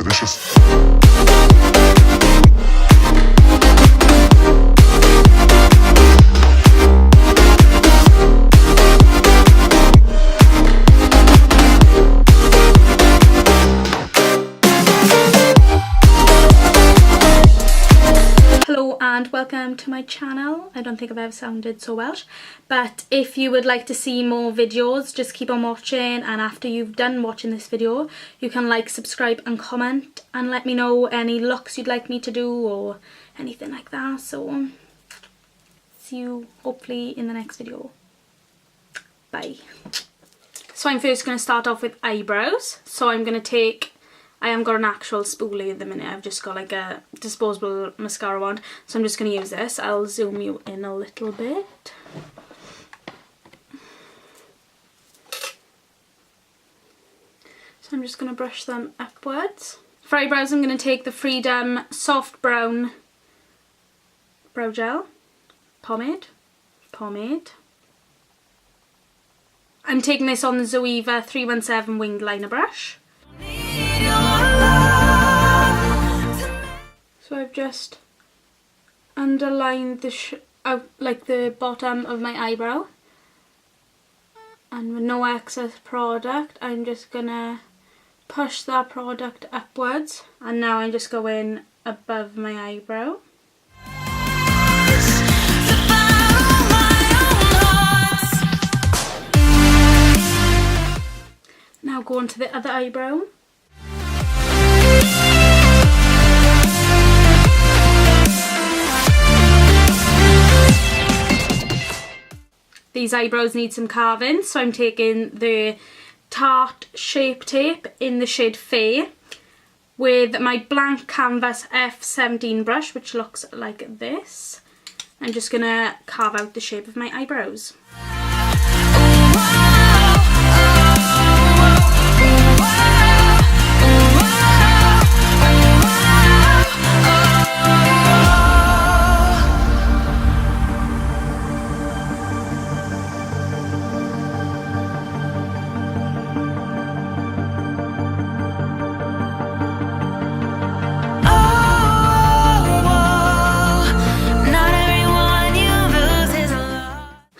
delicious. And welcome to my channel. I don't think I've ever sounded so Welsh, but if you would like to see more videos, just keep on watching, and after you've done watching this video you can like, subscribe and comment and let me know any looks you'd like me to do or anything like that. So see you hopefully in the next video. Bye. So I'm first going to start off with eyebrows. So I'm going to take, I haven't got an actual spoolie at the minute, I've just got like a disposable mascara wand, so I'm just going to use this. I'll zoom you in a little bit. So I'm just going to brush them upwards. For eyebrows I'm going to take the Freedom Soft Brown Brow Gel, pomade. I'm taking this on the Zoeva 317 winged liner brush. So I've just underlined the like the bottom of my eyebrow, and with no excess product I'm just gonna push that product upwards, and now I'm just going above my eyebrow. Now go on to the other eyebrow. These eyebrows need some carving, so I'm taking the Tarte Shape Tape in the shade Fair with my blank canvas F17 brush, which looks like this. I'm just going to carve out the shape of my eyebrows.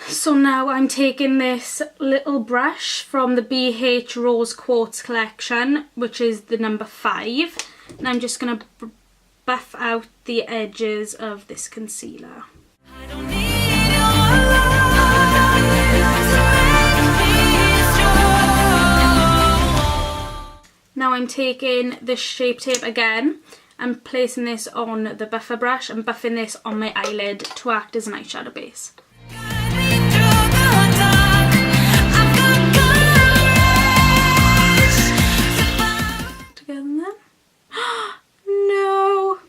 So now I'm taking this little brush from the BH Rose Quartz collection, which is the number 5, and I'm just going to buff out the edges of this concealer. Now I'm taking the Shape Tape again and placing this on the buffer brush and buffing this on my eyelid to act as an eyeshadow base. No.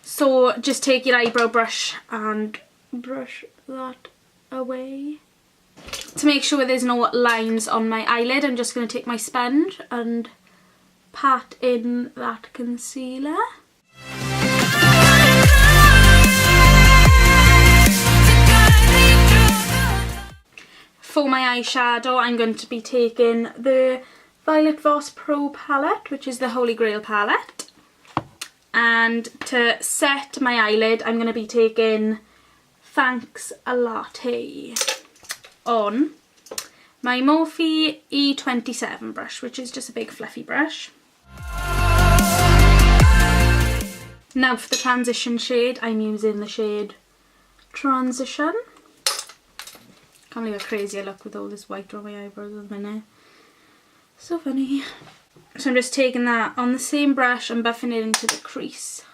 So just take your eyebrow brush and brush that away. To make sure there's no lines on my eyelid, I'm just going to take my sponge and pat in that concealer. For my eyeshadow I'm going to be taking the Violet Voss Pro palette, which is the Holy Grail palette. And to set my eyelid I'm going to be taking Thanks a Latte on my Morphe E27 brush, which is just a big fluffy brush. Now for the transition shade, I'm using the shade Transition. Can't believe how crazy I look with all this white on my eyebrows at the minute. So funny. So I'm just taking that on the same brush and buffing it into the crease.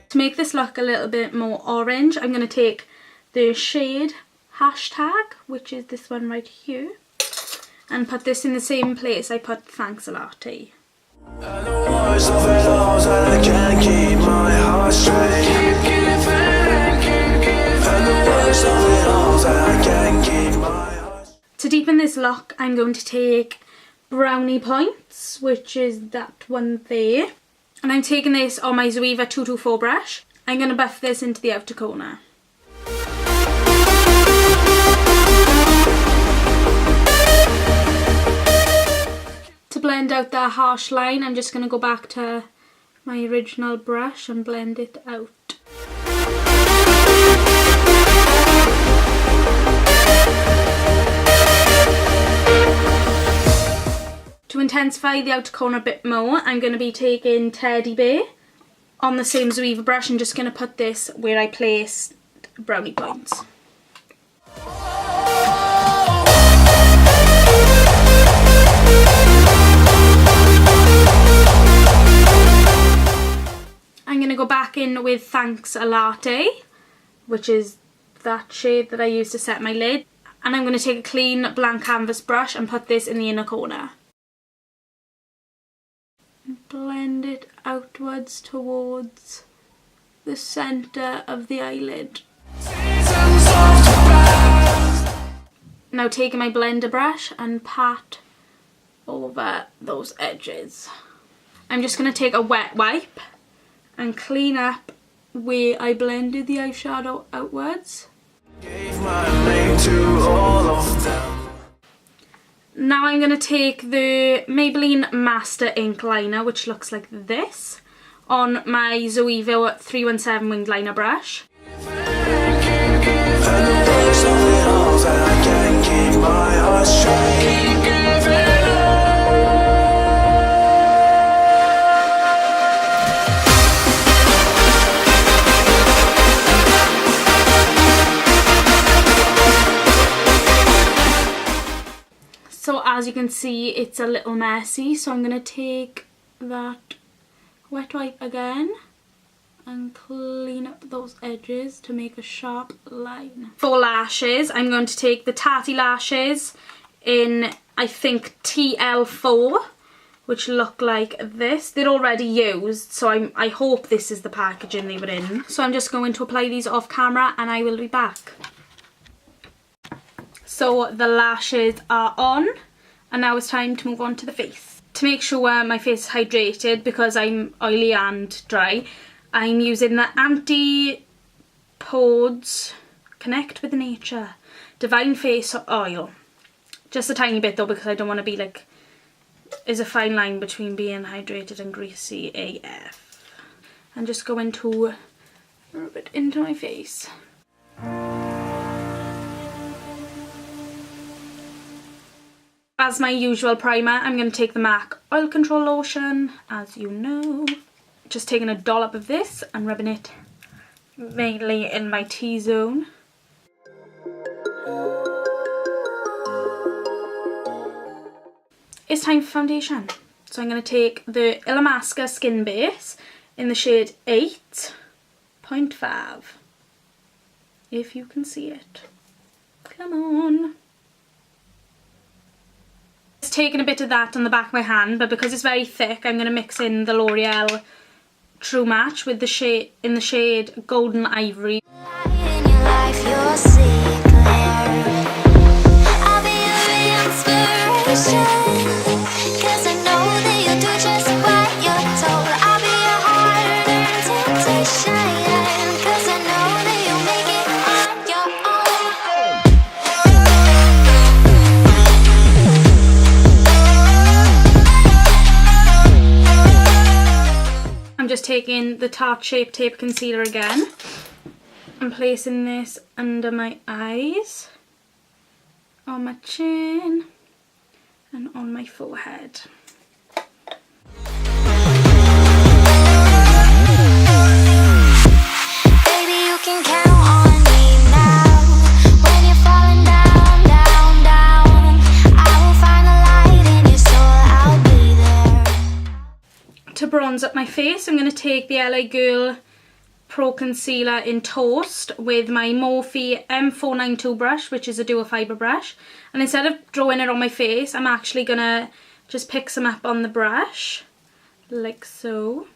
To make this look a little bit more orange, I'm going to take the shade Hashtag, which is this one right here, and put this in the same place I put Thanks a Latte. To deepen this look, I'm going to take brownie points, which is that one there. And I'm taking this on my Zoeva 224 brush. I'm going to buff this into the outer corner. To blend out that harsh line, I'm just going to go back to my original brush and blend it out. To intensify the outer corner a bit more, I'm going to be taking Teddy Bear on the same Zoeva brush and just going to put this where I placed brownie points. I'm going to go back in with Thanks a Latte, which is that shade that I used to set my lid. And I'm going to take a clean blank canvas brush and put this in the inner corner. Blend it outwards towards the centre of the eyelid. Now taking my blender brush and pat over those edges. I'm just going to take a wet wipe and clean up where I blended the eyeshadow outwards. Gave my name to all of them. Now I'm going to take the Maybelline Master Ink Liner, which looks like this, on my Zoeva 317 winged liner brush. So as you can see, it's a little messy, so I'm going to take that wet wipe again and clean up those edges to make a sharp line. For lashes, I'm going to take the Tatti lashes in, I think, TL4, which look like this. They're already used, so I hope this is the packaging they were in. So I'm just going to apply these off camera and I will be back. So the lashes are on, and now it's time to move on to the face. To make sure my face is hydrated, because I'm oily and dry, I'm using the Anti-Pores Connect with Nature Divine Face Oil. Just a tiny bit though, because I don't want to be like, there's a fine line between being hydrated and greasy AF. I'm just going to rub it into my face. As my usual primer, I'm going to take the MAC Oil Control Lotion, as you know. Just taking a dollop of this and rubbing it mainly in my T-zone. It's time for foundation. So I'm going to take the Illamasqua Skin Base in the shade 8.5. If you can see it. Come on. Just taking a bit of that on the back of my hand, but because it's very thick, I'm going to mix in the L'Oreal True Match with the shade in the shade Golden Ivory. Just taking the Tarte Shape Tape Concealer again and placing this under my eyes, on my chin and on my forehead. Baby, you can count on me now. When you're falling down, down, down, I will find a light in your soul, I'll be there. To bronze up my face, I'm going to take the LA Girl Pro Concealer in Toast with my Morphe M492 brush, which is a dual fibre brush. And instead of drawing it on my face, I'm actually going to just pick some up on the brush, like so.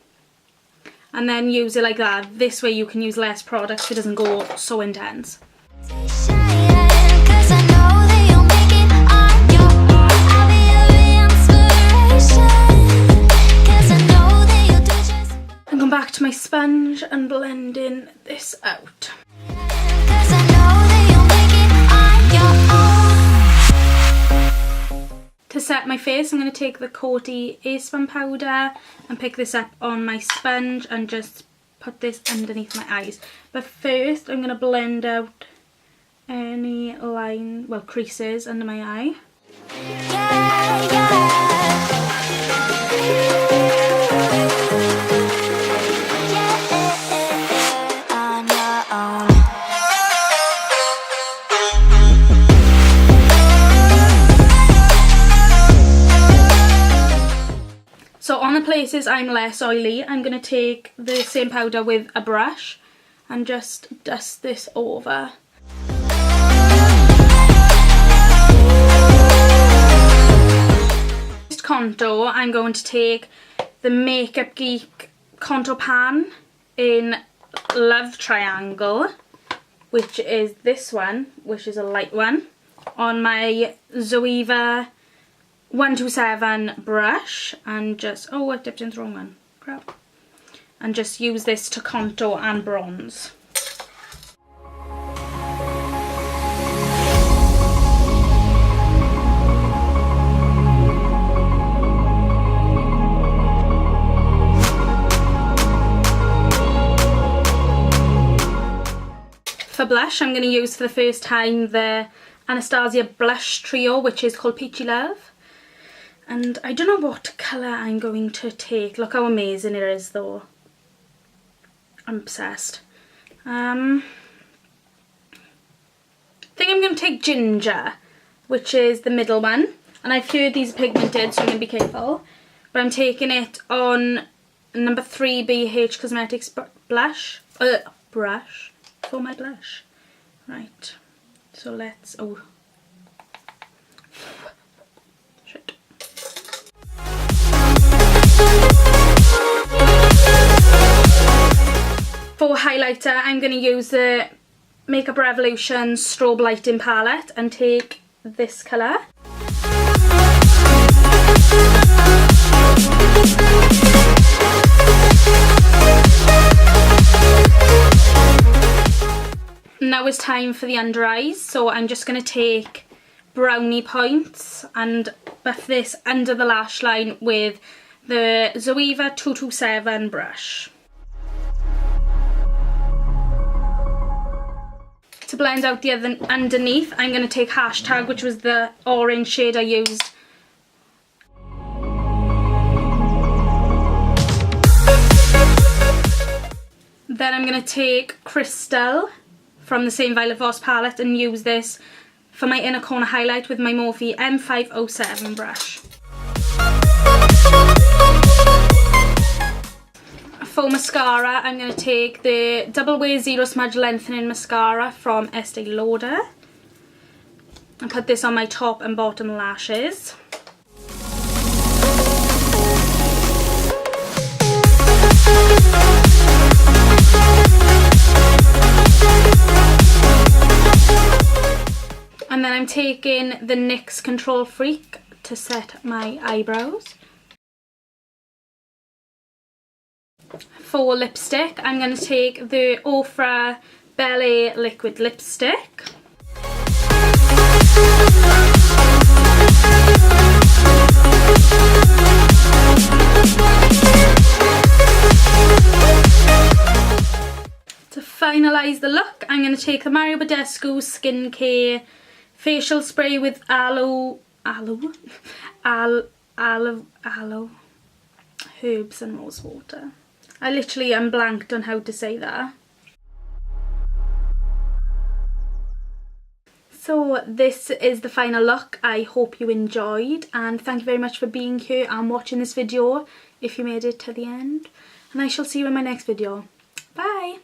And then use it like that. This way you can use less product, so it doesn't go so intense. to my sponge and blending this out. To set my face, I'm going to take the Coty Airspun powder and pick this up on my sponge and just put this underneath my eyes. But first I'm going to blend out any creases under my eye. So on the places I'm less oily, I'm going to take the same powder with a brush and just dust this over. Next contour, I'm going to take the Makeup Geek contour pan in Love Triangle, which is this one, which is a light one, on my Zoeva 127 brush, and just, oh, I dipped into the wrong one, crap, and just use this to contour and bronze. For blush, I'm going to use for the first time the Anastasia blush trio, which is called Peachy Love. And I don't know what colour I'm going to take. Look how amazing it is though. I'm obsessed. I think I'm going to take Ginger, which is the middle one. And I've heard these are pigmented, so I'm going to be careful. But I'm taking it on number 3 BH Cosmetics brush for my blush. Right. So let's... oh. Shit. For highlighter, I'm going to use the Makeup Revolution Strobe Lighting Palette and take this colour. Now it's time for the under eyes, so I'm just going to take brownie points and buff this under the lash line with the Zoeva 227 brush. To blend out the other underneath, I'm going to take Hashtag, which was the orange shade I used. Then I'm going to take Crystal from the same Violet Voss palette and use this for my inner corner highlight with my Morphe M507 brush. For mascara, I'm going to take the Double Wear Zero Smudge Lengthening Mascara from Estee Lauder and put this on my top and bottom lashes. And then I'm taking the NYX Control Freak to set my eyebrows. For lipstick, I'm going to take the Ofra Bel Air Liquid Lipstick. To finalise the look, I'm going to take the Mario Badescu Skincare Facial Spray with aloe herbs and rose water. I literally am blanked on how to say that. So this is the final look. I hope you enjoyed, and thank you very much for being here and watching this video if you made it to the end. And I shall see you in my next video. Bye!